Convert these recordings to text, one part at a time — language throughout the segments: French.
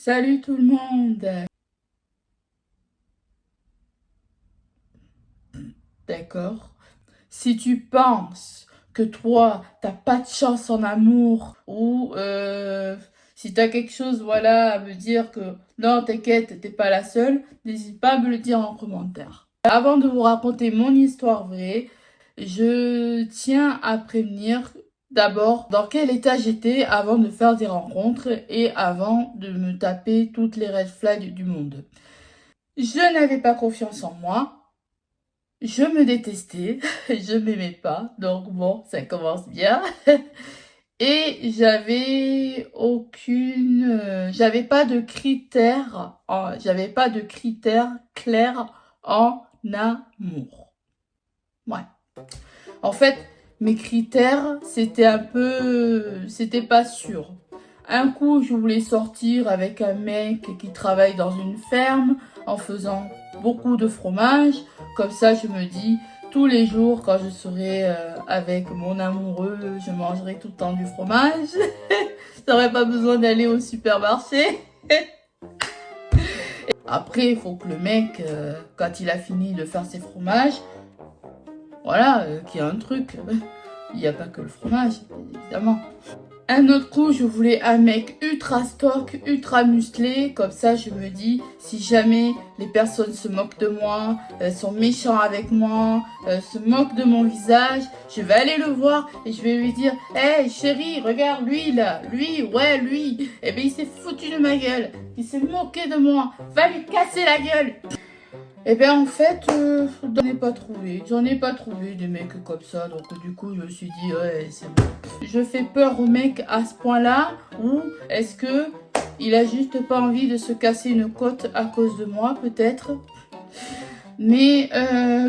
Salut tout le monde. D'accord. Si tu penses que toi, t'as pas de chance en amour ou si t'as quelque chose, voilà, à me dire que non, t'inquiète, t'es pas la seule, n'hésite pas à me le dire en commentaire. Avant de vous raconter mon histoire vraie, je tiens à prévenir d'abord dans quel état j'étais avant de faire des rencontres et avant de me taper toutes les red flags du monde. Je n'avais pas confiance en moi. Je me détestais, je m'aimais pas, donc bon, ça commence bien. Et j'avais pas de critères, j'avais pas de critères clairs en amour. Ouais. En fait, mes critères, c'était pas sûr. Un coup, je voulais sortir avec un mec qui travaille dans une ferme en faisant beaucoup de fromage. Comme ça, je me dis, tous les jours, quand je serai avec mon amoureux, je mangerai tout le temps du fromage. Je n'aurais pas besoin d'aller au supermarché. Après, il faut que le mec, quand il a fini de faire ses fromages, voilà, qu'il y a un truc. Il n'y a pas que le fromage, évidemment. Un autre coup, je voulais un mec ultra stock, ultra musclé. Comme ça, je me dis, si jamais les personnes se moquent de moi, sont méchants avec moi, se moquent de mon visage, je vais aller le voir et je vais lui dire, hey chérie, regarde lui là, lui, ouais lui. Eh bien, il s'est foutu de ma gueule, il s'est moqué de moi, va lui casser la gueule. Eh bien en fait, j'en ai pas trouvé des mecs comme ça, donc du coup je me suis dit ouais c'est bon. Je fais peur au mec à ce point-là, ou est-ce que il a juste pas envie de se casser une côte à cause de moi peut-être. Mais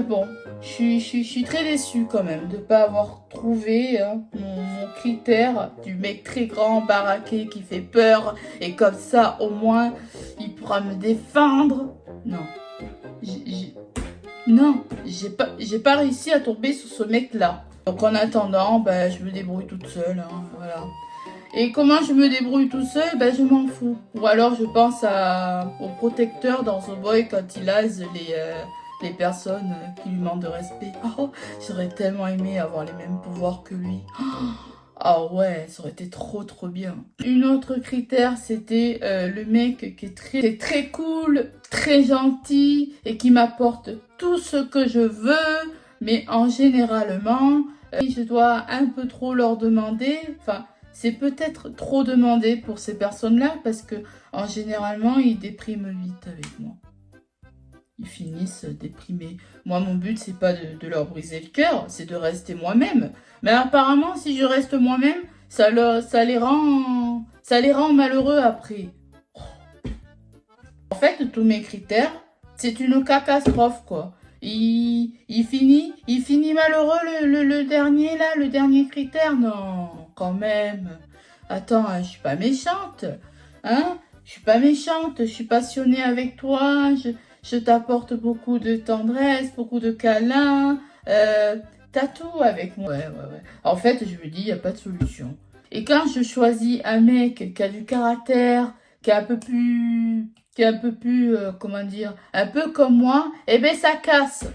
bon, je suis très déçue quand même de pas avoir trouvé mon critère du mec très grand, baraqué, qui fait peur, et comme ça au moins il pourra me défendre. Non. J'ai- Non, j'ai pas réussi à tomber sur ce mec-là. Donc en attendant, bah, je me débrouille toute seule, hein, voilà. Et comment je me débrouille tout seul, bah, je m'en fous. Ou alors je pense au protecteur dans The Boy quand il lase les personnes qui lui manquent de respect. Oh, j'aurais tellement aimé avoir les mêmes pouvoirs que lui. Ah ouais, ça aurait été trop bien. Une autre critère, c'était le mec qui est très cool, très gentil et qui m'apporte tout ce que je veux. Mais en généralement, je dois un peu trop leur demander. Enfin, c'est peut-être trop demandé pour ces personnes-là parce que en généralement, ils dépriment vite avec moi. Ils finissent déprimés. Moi, mon but, c'est pas de leur briser le cœur, c'est de rester moi-même. Mais apparemment, si je reste moi-même, ça les rend malheureux après. En fait, tous mes critères, c'est une catastrophe, quoi. Il finit malheureux le dernier, là, le dernier critère. Non, quand même. Attends, hein, je suis pas méchante. Hein? Je suis pas méchante, je suis passionnée avec toi, je t'apporte beaucoup de tendresse, beaucoup de câlins. T'as tout avec moi. Ouais. En fait, je me dis, il n'y a pas de solution. Et quand je choisis un mec qui a du caractère, qui est un peu plus, comment dire, un peu comme moi, eh ben ça casse.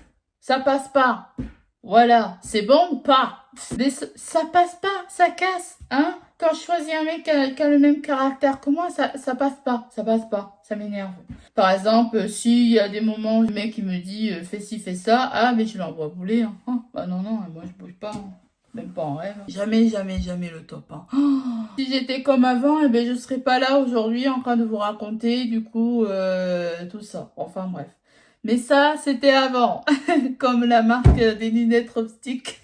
Ça passe pas. Voilà, c'est bon ou pas? Mais ça passe pas, ça casse, hein? Quand je choisis un mec qui a le même caractère que moi, ça passe pas, ça m'énerve. Par exemple, s'il y a des moments où le mec il me dit fais ci, fais ça, ah mais je l'envoie bouler, hein. Ah, bah non, moi je bouge pas, hein. Même pas en rêve. Jamais le top, hein. Oh, si j'étais comme avant, eh ben je serais pas là aujourd'hui en train de vous raconter du coup tout ça. Enfin bref. Mais ça, c'était avant, comme la marque des lunettes optiques.